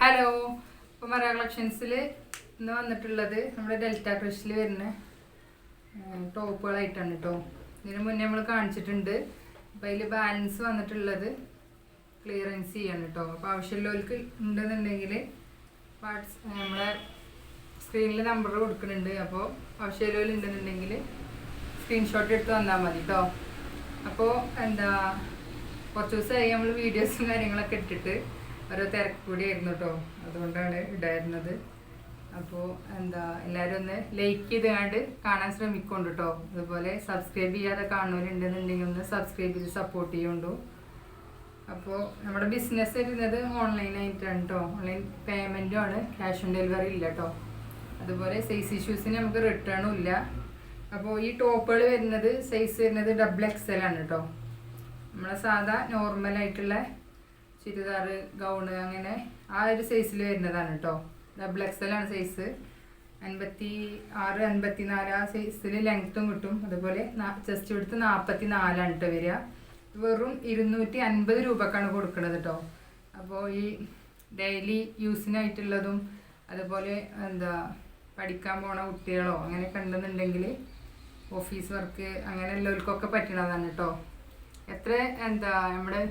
Hello. ഇപ്പോൾ മറ കളക്ഷൻസിൽ ഇന്ന് വന്നിട്ടുള്ളത് നമ്മുടെ ഡെൽറ്റ ക്രഷിൽ വരുന്ന ടോപ്പുകളായിട്ടാണ് കേട്ടോ. ഇതിന് മുന്നേ നമ്മൾ കാണിച്ചിട്ടുണ്ട്. അപ്പോൾ അതിൽ ബാലൻസ് വന്നിട്ടുള്ളത് ക്ലിയറൻസ് ചെയ്യാണ് കേട്ടോ. അപ്പോൾ ആവശ്യമുള്ളവർക്ക് ഉണ്ടെന്നുണ്ടെങ്കിൽ നമ്മളെ സ്ക്രീനിൽ നമ്പർ കൊടുക്കുന്നുണ്ട്. അപ്പോൾ ആവശ്യമുള്ളവർ ഉണ്ടെന്നുണ്ടെങ്കിൽ സ്ക്രീൻഷോട്ട് എടുത്ത് വന്നാൽ മതി കേട്ടോ. അപ്പോൾ കുറച്ച് ദിവസമായി നമ്മൾ വീഡിയോസും കാര്യങ്ങളൊക്കെ ഇട്ടിട്ട് ഓരോ തിരക്ക് കൂടിയായിരുന്നു കേട്ടോ. അതുകൊണ്ടാണ് ഇടായിരുന്നത്. അപ്പോൾ എല്ലാവരും ഒന്ന് ലൈക്ക് ചെയ്തുകൊണ്ട് കാണാൻ ശ്രമിക്കൊണ്ട് കേട്ടോ. അതുപോലെ സബ്സ്ക്രൈബ് ചെയ്യാതെ കാണുന്നവരുണ്ടെന്നുണ്ടെങ്കിൽ ഒന്ന് സബ്സ്ക്രൈബ് ചെയ്ത് സപ്പോർട്ട് ചെയ്യുകൊണ്ടു. അപ്പോൾ നമ്മുടെ ബിസിനസ് വരുന്നത് ഓൺലൈനായിട്ടാണ് കേട്ടോ. ഓൺലൈൻ പേയ്മെൻറ്റും ആണ്, ക്യാഷ് ഓൺ ഡെലിവറി ഇല്ല കേട്ടോ. അതുപോലെ സൈസ് ഇഷ്യൂസിന് നമുക്ക് റിട്ടേണും ഇല്ല. അപ്പോൾ ഈ ടോപ്പുകൾ വരുന്നത് സൈസ് വരുന്നത് XXL ആണ് കേട്ടോ. നമ്മളെ സാധാ നോർമലായിട്ടുള്ള ചുരിദാർ, ഗൗണ് അങ്ങനെ ആ ഒരു സൈസിൽ വരുന്നതാണ് കേട്ടോ. XXL ആണ് സൈസ്. 56, 54 ആ സൈസിൽ ലെങ്ത്തും കിട്ടും. അതുപോലെ ചെസ്റ്റ് എടുത്ത് 44 ആണ് കേട്ടോ വരിക. വെറും 250 രൂപക്കാണ് കൊടുക്കുന്നത് കേട്ടോ. അപ്പോൾ ഈ ഡെയിലി യൂസിനായിട്ടുള്ളതും അതുപോലെ പഠിക്കാൻ പോണ കുട്ടികളോ അങ്ങനെയൊക്കെ ഉണ്ടെന്നുണ്ടെങ്കിൽ ഓഫീസ് വർക്ക് അങ്ങനെ എല്ലാവർക്കൊക്കെ പറ്റണതാണ് കേട്ടോ. എത്ര നമ്മുടെ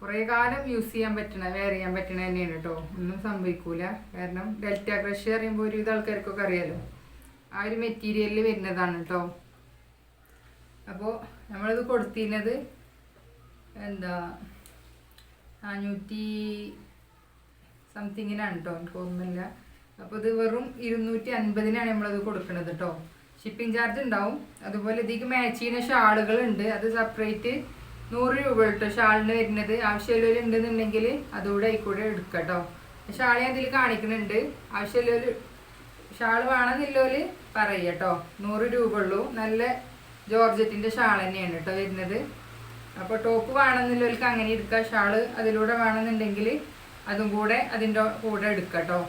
കുറേ കാലം യൂസ് ചെയ്യാൻ പറ്റണ, വെയർ ചെയ്യാൻ പറ്റണ തന്നെയാണ് കേട്ടോ. ഒന്നും സംഭവിക്കൂല. കാരണം ഡെൽറ്റ ക്രഷ് പറയുമ്പോൾ ഒരുവിധ ആൾക്കാർക്കൊക്കെ അറിയാലോ, ആ ഒരു മെറ്റീരിയലിൽ വരുന്നതാണ് കേട്ടോ. അപ്പോൾ നമ്മളിത് കൊടുത്തിരുന്നത് 400 സംതിങ്ങിനാണ് കേട്ടോ, എനിക്ക് ഓർമ്മയില്ല. അപ്പോൾ ഇത് വെറും 250-നാണ് നമ്മളത് കൊടുക്കുന്നത് കേട്ടോ. ഷിപ്പിംഗ് ചാർജ് ഉണ്ടാവും. അതുപോലെ ഇതിലേക്ക് മാച്ച് ചെയ്യുന്ന ഷാളുകളുണ്ട്. അത് സെപ്പറേറ്റ് 100 രൂപ കേട്ടോ ഷാളിന് വരുന്നത്. ആവശ്യമുള്ളവർ ഉണ്ടെന്നുണ്ടെങ്കിൽ അതുകൂടെ ആയിക്കൂടെ എടുക്കാം കേട്ടോ. ഷാൾ ഞാൻ ഇതിൽ കാണിക്കുന്നുണ്ട്. ആവശ്യമുള്ളവർ ഷാൾ വേണമെന്നുള്ളവർ പറയുക കേട്ടോ. 100 രൂപ ഉള്ളൂ. നല്ല ജോർജറ്റിൻ്റെ ഷാൾ തന്നെയാണ് കേട്ടോ വരുന്നത്. അപ്പോൾ ടോപ്പ് വേണമെന്നുള്ളവർക്ക് അങ്ങനെ എടുക്കാം. ഷാള് അതിലൂടെ വേണമെന്നുണ്ടെങ്കിൽ അതും കൂടെ അതിൻ്റെ കൂടെ എടുക്കാം കേട്ടോ.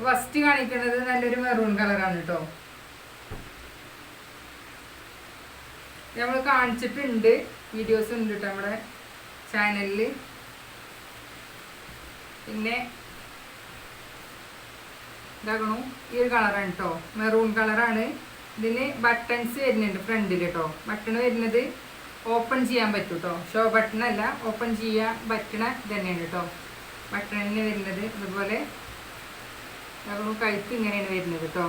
ഫസ്റ്റ് കാണിക്കുന്നത് നല്ലൊരു മെറൂൺ കളറാണ് കേട്ടോ. നമ്മൾ കാണിച്ചിട്ടുണ്ട്, വീഡിയോസ് ഉണ്ട് കേട്ടോ നമ്മുടെ ചാനലിൽ. പിന്നെ ഇതാകണു ഈ ഒരു കളറാണ് കേട്ടോ, മെറൂൺ കളറാണ്. ഇതിന് ബട്ടൺസ് വരുന്നുണ്ട് ഫ്രണ്ടിൽ കേട്ടോ. ബട്ടൺ വരുന്നത് ഓപ്പൺ ചെയ്യാൻ പറ്റും കേട്ടോ. ഷോ ബട്ടൺ അല്ല, ഓപ്പൺ ചെയ്യാൻ പറ്റണ തന്നെയാണ് കേട്ടോ ബട്ടണിന് വരുന്നത്. അതുപോലെ കഴുത്ത് ഇങ്ങനെയാണ് വരുന്നത് കേട്ടോ.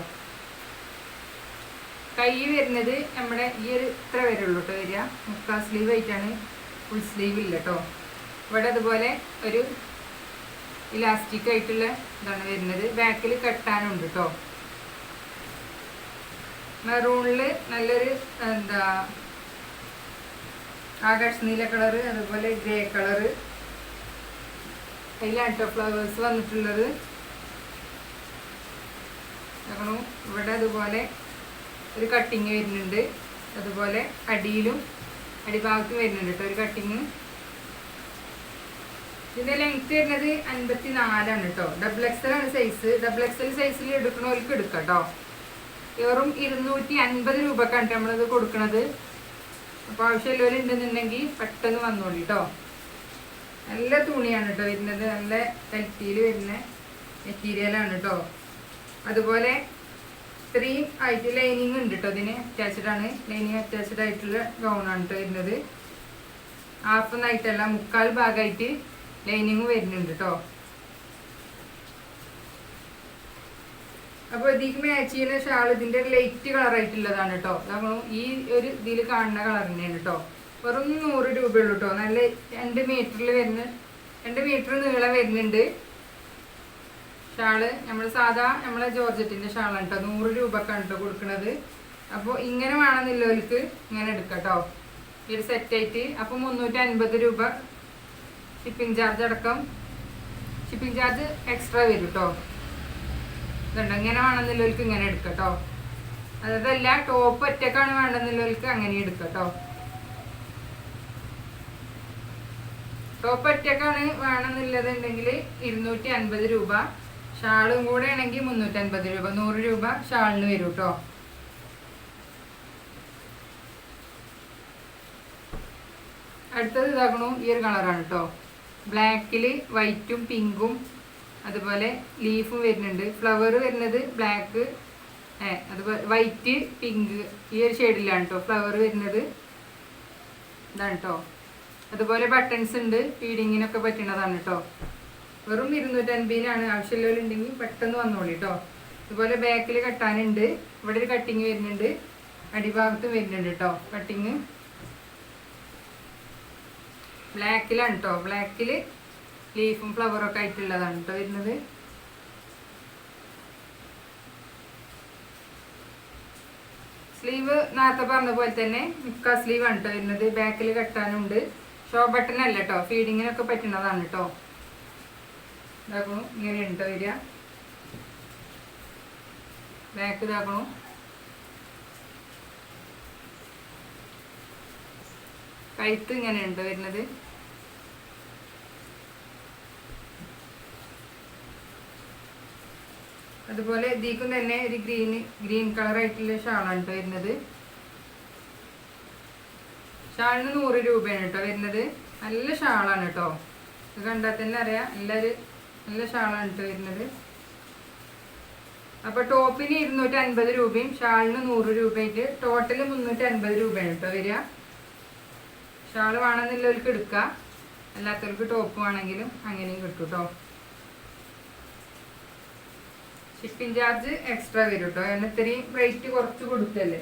കൈ വരുന്നത് നമ്മുടെ ഈ ഒരു ഇത്ര വരെ ഉള്ളൂ കേട്ടോ വരിക. 3/4 സ്ലീവ് ആയിട്ടാണ്, ഫുൾ സ്ലീവ് ഇല്ല കേട്ടോ. ഇവിടെ അതുപോലെ ഒരു ഇലാസ്റ്റിക് ആയിട്ടുള്ള ഇതാണ് വരുന്നത്. ബാക്കിൽ കെട്ടാനുണ്ട് കേട്ടോ. മെറൂണിൽ നല്ലൊരു ആകാശ നീല കളറ്, അതുപോലെ ഗ്രേ കളറ്, അതിലാണ് കേട്ടോ ഫ്ലവേഴ്സ് വന്നിട്ടുള്ളത്. ഇവിടെ അതുപോലെ ഒരു കട്ടിങ് വരുന്നുണ്ട്. അതുപോലെ അടിയിലും അടിഭാഗത്തും വരുന്നുണ്ട് കേട്ടോ ഒരു കട്ടിങ്. ഇതിൻ്റെ ലെങ്ത് വരുന്നത് 54 ആണ് കേട്ടോ. XXL ആണ് സൈസ്. XXL സൈസിൽ എടുക്കണവർക്ക് എടുക്കാം കേട്ടോ. വെറും 250 രൂപക്കാണ് നമ്മളിത് കൊടുക്കുന്നത്. അപ്പോൾ ആവശ്യമുള്ളവർ ഉണ്ടെന്നുണ്ടെങ്കിൽ പെട്ടെന്ന് വന്നോളൂ കേട്ടോ. നല്ല തുണിയാണ് കേട്ടോ വരുന്നത്. നല്ല കൽത്തിയിൽ വരുന്ന മെറ്റീരിയലാണ് കേട്ടോ. അതുപോലെ 3 ആയിട്ട് ലൈനിങ് ഉണ്ട് കേട്ടോ. ഇതിന് അറ്റാച്ച്ഡ് ആണ്. ലൈനിങ് അറ്റാച്ച്ഡ് ആയിട്ടുള്ള ഗൗണാണ് കേട്ടോ വരുന്നത്. ഹാഫൊന്നായിട്ടല്ല, 3/4 ഭാഗമായിട്ട് ലൈനിങ് വരുന്നുണ്ട് കേട്ടോ. അപ്പോൾ ഇതിലേക്ക് മാച്ച് ചെയ്യുന്ന ഷാൾ ഇതിൻ്റെ ലൈറ്റ് കളറായിട്ടുള്ളതാണ് കേട്ടോ. നമ്മൾ ഈ ഒരു ഇതിൽ കാണുന്ന കളർ തന്നെയാണ് കേട്ടോ. വെറും 100 രൂപയുള്ളൂ കേട്ടോ. നല്ല 2 മീറ്ററിൽ വരുന്ന 2 മീറ്റർ നീളം വരുന്നുണ്ട് ഷാള്. നമ്മൾ സാധാ നമ്മളെ ജോർജറ്റിൻ്റെ ഷാളാണ് കേട്ടോ. 100 രൂപക്കാണ് കേട്ടോ കൊടുക്കുന്നത്. അപ്പോൾ ഇങ്ങനെ വേണമെന്നുള്ളവർക്ക് ഇങ്ങനെ എടുക്കാം കേട്ടോ, ഈ ഒരു സെറ്റായിട്ട്. അപ്പോൾ 350 രൂപ ഷിപ്പിംഗ് ചാർജ് അടക്കം. ഷിപ്പിംഗ് ചാർജ് എക്സ്ട്രാ വരും കേട്ടോ. ഇതുണ്ട്, ഇങ്ങനെ വേണമെന്നുള്ളവർക്ക് ഇങ്ങനെ എടുക്കാം കേട്ടോ. അതല്ല ടോപ്പ് ഒറ്റക്കാണ് വേണമെന്നുള്ളവർക്ക് അങ്ങനെ എടുക്കാം കേട്ടോ. ടോപ്പ് ഒറ്റക്കാണ് വേണമെന്നുള്ളതുണ്ടെങ്കിൽ 250 രൂപ. ഷാളും കൂടെ ആണെങ്കിൽ 350 രൂപ. 100 രൂപ ഷാളിന് വരും കേട്ടോ. അടുത്തത് ഇതാക്കണു ഈ ഒരു കളറാണ് കേട്ടോ. ബ്ലാക്കിൽ വൈറ്റും പിങ്കും അതുപോലെ ലീഫും വരുന്നുണ്ട്. ഫ്ലവർ വരുന്നത് ബ്ലാക്ക്, അതുപോലെ വൈറ്റ്, പിങ്ക് ഈ ഒരു ഷെയ്ഡിലാണ് കേട്ടോ ഫ്ലവർ വരുന്നത്. ഇതാണ് കേട്ടോ. അതുപോലെ ബട്ടൺസ് ഉണ്ട്, ഫീഡിങ്ങിനൊക്കെ പറ്റുന്നതാണ് കേട്ടോ. വെറും 250-നാണ്. ആവശ്യമുള്ളവരുണ്ടെങ്കിൽ പെട്ടെന്ന് വന്നോളി കേട്ടോ. അതുപോലെ ബാക്കിൽ കട്ടാനുണ്ട്. ഇവിടെ ഒരു കട്ടിങ് വരുന്നുണ്ട്, അടിഭാഗത്തും വരുന്നുണ്ട് കേട്ടോ കട്ടിങ്. ബ്ലാക്കിലാണ് കേട്ടോ. ബ്ലാക്കിൽ ലീഫും ഫ്ലവറൊക്കെ ആയിട്ടുള്ളതാണ് കേട്ടോ വരുന്നത്. സ്ലീവ് നേരത്തെ പറഞ്ഞ പോലെ തന്നെ മിക്ക സ്ലീവാണ് കേട്ടോ വരുന്നത്. ബാക്കിൽ കെട്ടാനുണ്ട്. ഷോ ബട്ടൺ അല്ല കേട്ടോ, ഫീഡിങ്ങിനൊക്കെ പറ്റുന്നതാണ് കേട്ടോ. ഇതാക്കണു ഇങ്ങനെയാണ് കേട്ടോ വരിക. ബാക്ക് ഇതാക്കണു. കഴുത്ത് ഇങ്ങനെയാണ് കേട്ടോ വരുന്നത്. അതുപോലെ ഇതിക്കും തന്നെ ഒരു ഗ്രീൻ കളർ ആയിട്ടുള്ള ഷാളാണ് കേട്ടോ വരുന്നത്. ഷാളിന് 100 രൂപയാണ് കേട്ടോ വരുന്നത്. നല്ല ഷാളാണ് കേട്ടോ. ഇത് കണ്ടാൽ തന്നെ അറിയാം നല്ല ഷാളാണ് കേട്ടോ വരുന്നത്. അപ്പോൾ ടോപ്പിന് 250 രൂപയും ഷാളിന് 100 രൂപയായിട്ട് ടോട്ടൽ 350 രൂപയാണ് കേട്ടോ വരിക. ഷാൾ വേണമെന്നുള്ളവർക്ക് എടുക്കാം, അല്ലാത്തവർക്ക് ടോപ്പ് വേണമെങ്കിലും അങ്ങനെയും കിട്ടും കേട്ടോ. ഷിപ്പിംഗ് ചാർജ് എക്സ്ട്രാ വരും കേട്ടോ. കാരണം ഇത്രയും റേറ്റ് കുറച്ച് കൊടുത്തല്ലേ,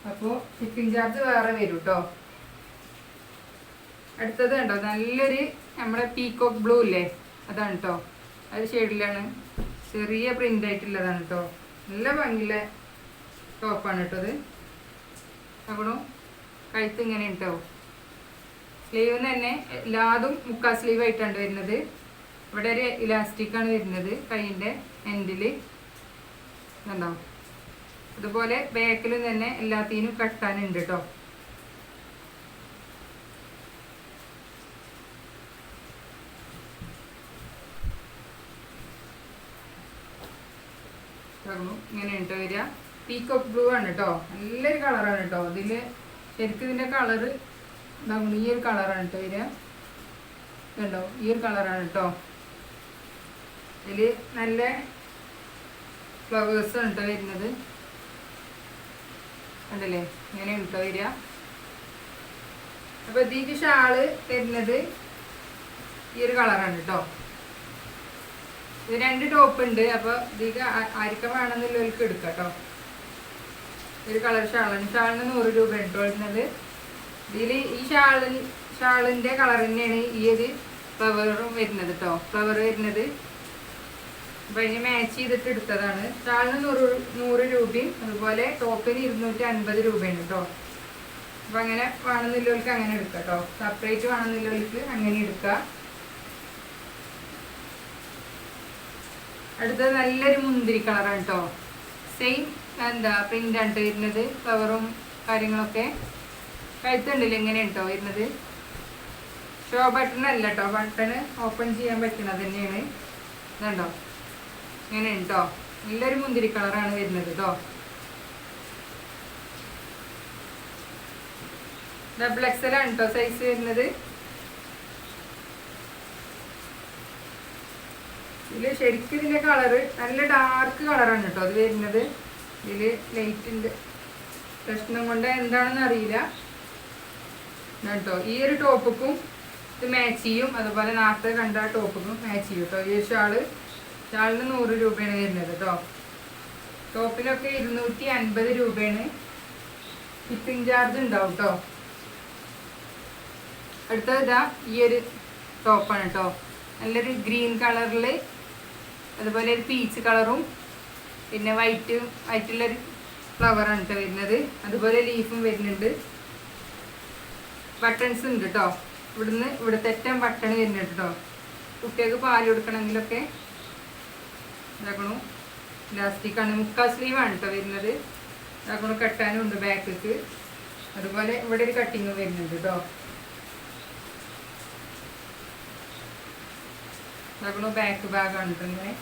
അപ്പോൾ ഷിപ്പിംഗ് ചാർജ് വേറെ വരും കേട്ടോ. അടുത്തത് കണ്ടോ, നല്ലൊരു നമ്മുടെ പീകോക്ക് ബ്ലൂ ഇല്ലേ, അതാണ് കേട്ടോ. അത് ഷെയ്ഡിലാണ്, ചെറിയ പ്രിന്റ് ആയിട്ടുള്ളതാണ് കേട്ടോ. നല്ല ഭംഗിയുള്ള ടോപ്പാണ് കേട്ടോ അത്. അപ്പോൾ കഴുത്ത് ഇങ്ങനെ ഉണ്ടോ. സ്ലീവിന് തന്നെ എല്ലാതും മുക്കാൽ സ്ലീവ് ആയിട്ടാണ് വരുന്നത്. ഇവിടെ ഒരു ഇലാസ്റ്റിക്കാണ് വരുന്നത് കൈയിൻ്റെ എൻഡിൽ കണ്ടോ. അതുപോലെ ബാക്കിലും തന്നെ എല്ലാത്തിനും കട്ടാനുണ്ട് കേട്ടോ. ഇങ്ങനെയാണ് കേട്ടോ വരിക. പീകോക്ക് ബ്ലൂ ആണ് കേട്ടോ. നല്ലൊരു കളറാണ് കേട്ടോ. ഇതിൽ ശരിക്കും ഇതിൻ്റെ കളറ് ഈ ഒരു കളറാണ് കേട്ടോ വരിക. കണ്ടോ, ഈ ഒരു കളറാണ് കേട്ടോ. ഇതിൽ നല്ല ഫ്ലവേഴ്സാണ് കേട്ടോ വരുന്നത്. കണ്ടല്ലേ, ഇങ്ങനെയാണ് കേട്ടോ വരിക. അപ്പോൾ ഇതിക്ക് ഷാള് വരുന്നത് ഈ ഒരു കളറാണ് കേട്ടോ. ഇത് 2 ടോപ്പ് ഉണ്ട്. അപ്പോൾ ഇതിക്ക് ആർക്കും വേണമെന്നുള്ളവർക്ക് എടുക്കാം കേട്ടോ. ഒരു കളർ ഷാളാണ്. ഷാളിന് 100 രൂപ കേട്ടോ വരുന്നത്. ഇതിൽ ഈ ഷാളിൻ്റെ കളർ തന്നെയാണ് ഈ ഒരു ഫ്ലവറും വരുന്നത് കേട്ടോ. ഫ്ലവർ വരുന്നത് അപ്പം അതിന് മാച്ച് ചെയ്തിട്ട് എടുത്തതാണ്. ഷാളിന് 100 രൂപയും അതുപോലെ ടോപ്പിന് 250 രൂപയാണ് കേട്ടോ. അപ്പം അങ്ങനെ വേണമെന്നുള്ളവർക്ക് അങ്ങനെ എടുക്കാം കേട്ടോ. സെപ്പറേറ്റ് വേണമെന്നുള്ളവർക്ക് അങ്ങനെ എടുക്കാം. അടുത്തത് നല്ലൊരു മുന്തിരി കളറാണ് കേട്ടോ. സെയിം പ്രിൻ്റാണ് കേട്ടോ വരുന്നത്. ഫ്ലവറും കാര്യങ്ങളൊക്കെ കഴുത്തുണ്ടല്ലോ എങ്ങനെയാണ് കേട്ടോ വരുന്നത്. ഷോ ബട്ടൺ അല്ല കേട്ടോ, ബട്ടൺ ഓപ്പൺ ചെയ്യാൻ പറ്റുന്നത് തന്നെയാണ്. ഇതുണ്ടോ, ഇങ്ങനെയാണ് കേട്ടോ. നല്ലൊരു മുന്തിരി കളറാണ് വരുന്നത് കേട്ടോ. ഡബിൾ XL ആണ് കേട്ടോ സൈസ് വരുന്നത്. ഇതിൽ ശരിക്കും ഇതിൻ്റെ കളറ് നല്ല ഡാർക്ക് കളറാണ് കേട്ടോ അത് വരുന്നത്. ഇതിൽ ലൈറ്റിൻ്റെ പ്രശ്നം കൊണ്ട് എന്താണെന്ന് അറിയില്ല കേട്ടോ. ഈ ഒരു ടോപ്പിക്കും ഇത് മാച്ച് ചെയ്യും. അതുപോലെ നേരത്തെ കണ്ട ടോപ്പിക്കും മാച്ച് ചെയ്യും കേട്ടോ. ഈ ഷാളിന് 100 രൂപയാണ് വരുന്നത് കേട്ടോ. ടോപ്പിനൊക്കെ 250 രൂപയാണ്. ഷിപ്പിംഗ് ചാർജ് ഉണ്ടാവും കേട്ടോ. അടുത്തത് ഇതാ ഈ ഒരു ടോപ്പാണ് കേട്ടോ. നല്ലൊരു ഗ്രീൻ കളറിൽ അതുപോലെ ഒരു പീച്ച് കളറും പിന്നെ വൈറ്റുള്ളൊരു ഫ്ലവറാണ് കേട്ടോ വരുന്നത്. അതുപോലെ ലീഫും വരുന്നുണ്ട്. ബട്ടൺസ് ഉണ്ട് കേട്ടോ. ഇവിടുത്തെ ഏറ്റവും ബട്ടൺ വരുന്നുണ്ട് കേട്ടോ. കുട്ടികൾക്ക് പാൽ കൊടുക്കണമെങ്കിലൊക്കെ ഇതാക്കണു. ഇലാസ്റ്റിക്കാണ്, മുക്കാൽ സ്ലീവാണ് കേട്ടോ വരുന്നത്. ഇതാക്കണു കെട്ടാനും ഉണ്ട് ബാക്കിക്ക്. അതുപോലെ ഇവിടെ ഒരു കട്ടിങ് വരുന്നുണ്ട് കേട്ടോ. ഇതാക്കണു ബാക്ക് ഭാഗമാണ് കേട്ടോ. ഇങ്ങനെ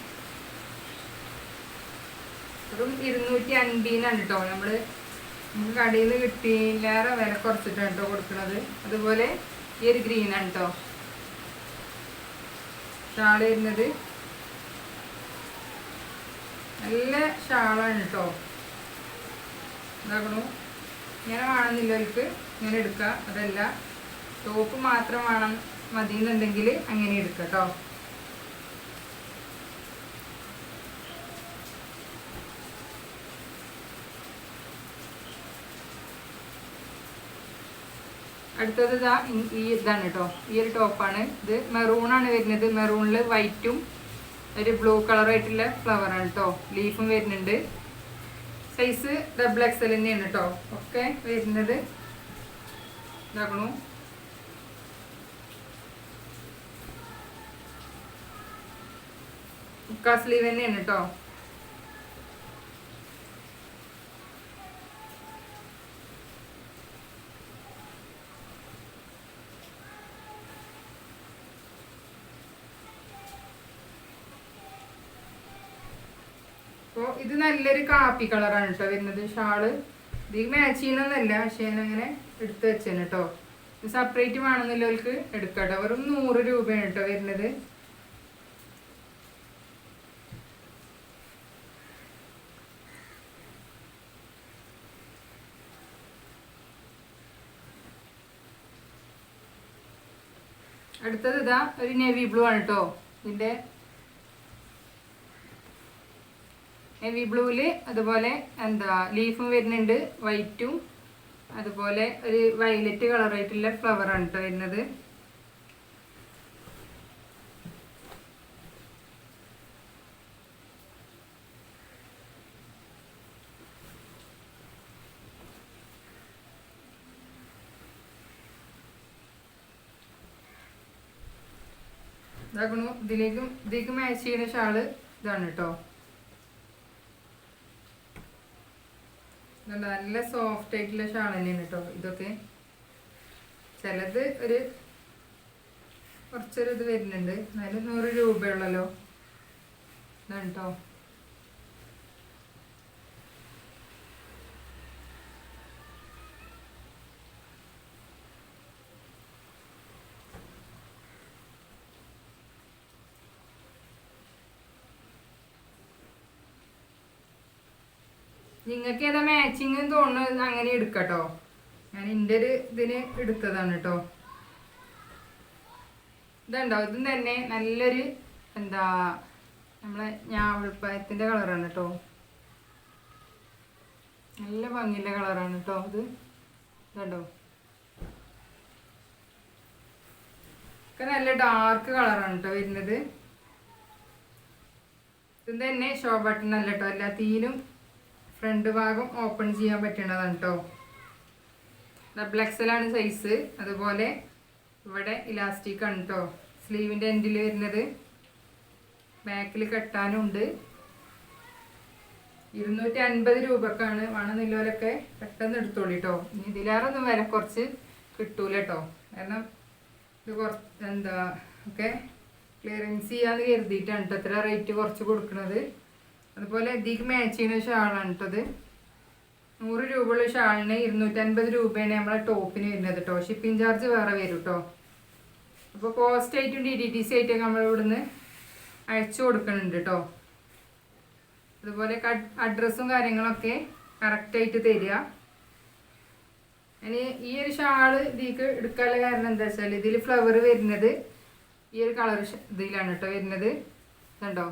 വെറും 250-നാണ് കേട്ടോ. നമുക്ക് കടയിൽ നിന്ന് കിട്ടിയില്ലേറെ വില കുറച്ചിട്ടാണ് കേട്ടോ കൊടുക്കുന്നത്. അതുപോലെ ഈ ഒരു ഗ്രീനാണ് കേട്ടോ ഷാൾ വരുന്നത്. നല്ല ഷാളാണ് കേട്ടോ. ഇതാക്കണു ഇങ്ങനെ വേണമെന്നില്ല, അവർക്ക് ഇങ്ങനെ എടുക്കുക. അതല്ല ടോപ്പ് മാത്രം വേണം മതി എന്നുണ്ടെങ്കിൽ അങ്ങനെ എടുക്കുക കേട്ടോ. അടുത്തത് ഇതാ ഈ ഇതാണ് കേട്ടോ. ഈ ഒരു ടോപ്പാണ് ഇത്. മെറൂണാണ് വരുന്നത്. മെറൂണിൽ വൈറ്റും ഒരു ബ്ലൂ കളറായിട്ടുള്ള ഫ്ലവറാണ് കേട്ടോ. ലീഫും വരുന്നുണ്ട്. സൈസ് XXL തന്നെയാണ് കേട്ടോ ഒക്കെ വരുന്നത്. ഇതാക്കണു മുക്കാ സ്ലീവ് തന്നെയാണ് കേട്ടോ. അപ്പോൾ ഇത് നല്ലൊരു കാപ്പി കളറാണ് കേട്ടോ വരുന്നത്. ഷാള് ഇതിൽ മാച്ച് ചെയ്യണമെന്നല്ല, പക്ഷേ ഞാനങ്ങനെ എടുത്ത് വെച്ചേനെ കേട്ടോ. ഇത് സെപ്പറേറ്റ് വേണമെന്നുള്ളവർക്ക് എടുക്കാം കേട്ടോ. വെറും 100 രൂപയാണ് കേട്ടോ വരുന്നത്. അടുത്തത് ഇതാ ഒരു നേവി ബ്ലൂ ആണ് കേട്ടോ. ഇതിൻ്റെ നേവി ബ്ലൂവിൽ അതുപോലെ ലീഫും വരുന്നുണ്ട്, വൈറ്റും അതുപോലെ ഒരു വയലറ്റ് കളറായിട്ടുള്ള ഫ്ലവറാണ് കേട്ടോ വരുന്നത്. ഇതാക്കണു ഇതിലേക്ക് മാച്ച് ചെയ്യുന്ന ഷാള് ഇതാണ് കേട്ടോ. നല്ല സോഫ്റ്റ് ആയിട്ടുള്ള ഷാൾ തന്നെയാണ് കേട്ടോ ഇതൊക്കെ. ചിലത് കുറച്ചൊരു ഇത് വരുന്നുണ്ട്, എന്നാലും 100 രൂപയുള്ളല്ലോ. ഇതാണ് കേട്ടോ. നിങ്ങൾക്ക് ഏതാ മാച്ചിങ് തോന്നുന്നത് അങ്ങനെ എടുക്കട്ടോ. ഞാൻ എൻ്റെ ഒരു ഇതിന് എടുത്തതാണ് കേട്ടോ. ഇതുണ്ടോ, ഇതും തന്നെ നല്ലൊരു നമ്മളെ ഞാവൽപ്പഴത്തിൻ്റെ കളറാണ് കേട്ടോ. നല്ല ഭംഗിയുള്ള കളറാണ് കേട്ടോ ഇത്. ഇതുണ്ടോ, ഒക്കെ നല്ല ഡാർക്ക് കളറാണ് കേട്ടോ വരുന്നത്. ഇത് തന്നെ ഷോ ബട്ടൺ അല്ല കേട്ടോ, എല്ലാത്തിനും ഫ്രണ്ട് ഭാഗം ഓപ്പൺ ചെയ്യാൻ പറ്റുന്നതാണ് കേട്ടോ. XXL ആണ് സൈസ്. അതുപോലെ ഇവിടെ ഇലാസ്റ്റിക് ആണ് കേട്ടോ. സ്ലീവിൻ്റെ എൻഡിൽ വരുന്നത്. ബാക്കിൽ കെട്ടാനുണ്ട്. 250 രൂപക്കാണ്. വേണമെന്നില്ലവരൊക്കെ പെട്ടെന്ന് എടുത്തോളൂ കേട്ടോ. ഇനി ഇതിലേറൊന്നും വില കുറച്ച് കിട്ടൂല കേട്ടോ. കാരണം ഇത് കുറച്ച് ഒക്കെ ക്ലിയറൻസ് ചെയ്യാന്ന് കരുതിയിട്ടാണ് കേട്ടോ ഇത്ര റേറ്റ് കുറച്ച് കൊടുക്കുന്നത്. അതുപോലെ ഇതിക്ക് മാച്ച് ചെയ്യുന്ന ഷാളാണ് കേട്ടത്. 100 രൂപയുള്ള ഷാളിന് 250 രൂപയാണ് നമ്മളെ ടോപ്പിന് വരുന്നത് കേട്ടോ. ഷിപ്പിംഗ് ചാർജ് വേറെ വരും കേട്ടോ. അപ്പോൾ കോസ്റ്റ് ആയിട്ടും DDTC ആയിട്ടൊക്കെ നമ്മൾ ഇവിടുന്ന് അയച്ചു കൊടുക്കുന്നുണ്ട് കേട്ടോ. അതുപോലെ അഡ്രസ്സും കാര്യങ്ങളൊക്കെ കറക്റ്റായിട്ട് തരിക. ഇനി ഈ ഒരു ഷാള് ഇതിക്ക് എടുക്കാനുള്ള കാരണം എന്താ വെച്ചാൽ ഇതിൽ ഫ്ലവർ വരുന്നത് ഈ ഒരു കളർ ഇതിലാണ് കേട്ടോ വരുന്നത്. ഇതുണ്ടോ,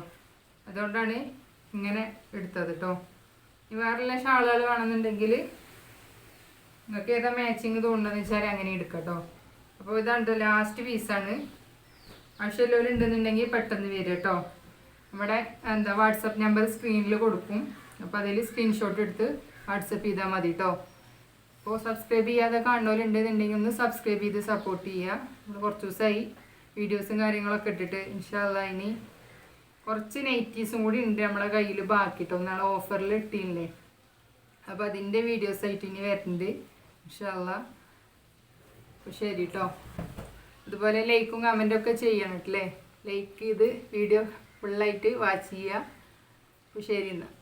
അതുകൊണ്ടാണ് ഇങ്ങനെ എടുത്തത് കേട്ടോ. ഈ വേറെയുള്ള ഷാളുകൾ വേണമെന്നുണ്ടെങ്കിൽ നിങ്ങൾക്ക് ഏതാ മാച്ചിങ് തോന്നുന്നതെന്ന് വെച്ചാൽ അങ്ങനെ എടുക്കാം കേട്ടോ. അപ്പോൾ ഇതാണ് ലാസ്റ്റ് പീസാണ്. ആവശ്യമുള്ളവർ ഉണ്ടെന്നുണ്ടെങ്കിൽ പെട്ടെന്ന് വരും കേട്ടോ. നമ്മുടെ വാട്സപ്പ് നമ്പർ സ്ക്രീനിൽ കൊടുക്കും. അപ്പോൾ അതിൽ സ്ക്രീൻഷോട്ട് എടുത്ത് വാട്സപ്പ് ചെയ്താൽ മതി കേട്ടോ. അപ്പോൾ സബ്സ്ക്രൈബ് ചെയ്യാതെ കാണുന്നവരുണ്ടെന്നുണ്ടെങ്കിൽ ഒന്ന് സബ്സ്ക്രൈബ് ചെയ്ത് സപ്പോർട്ട് ചെയ്യുക. നമ്മൾ കുറച്ച് ദിവസമായി വീഡിയോസും കാര്യങ്ങളൊക്കെ ഇട്ടിട്ട്. ഇൻഷാ അല്ലാഹ് ഇനി കുറച്ച് നൈറ്റീസും കൂടി ഉണ്ട് നമ്മളെ കയ്യിൽ ബാക്കി കേട്ടോ. നാളെ ഓഫറിൽ ഇട്ടില്ലേ. അപ്പോൾ അതിൻ്റെ വീഡിയോസ് ആയിട്ട് ഇനി വരുന്നുണ്ട് ഇൻഷാ അല്ലാഹ്. അപ്പോൾ ശരി കേട്ടോ. അതുപോലെ ലൈക്കും കമൻറ്റും ഒക്കെ ചെയ്യണം കേട്ടല്ലേ. ലൈക്ക് ചെയ്ത് വീഡിയോ ഫുള്ളായിട്ട് വാച്ച് ചെയ്യുക. അപ്പോൾ ശരി എന്നാൽ.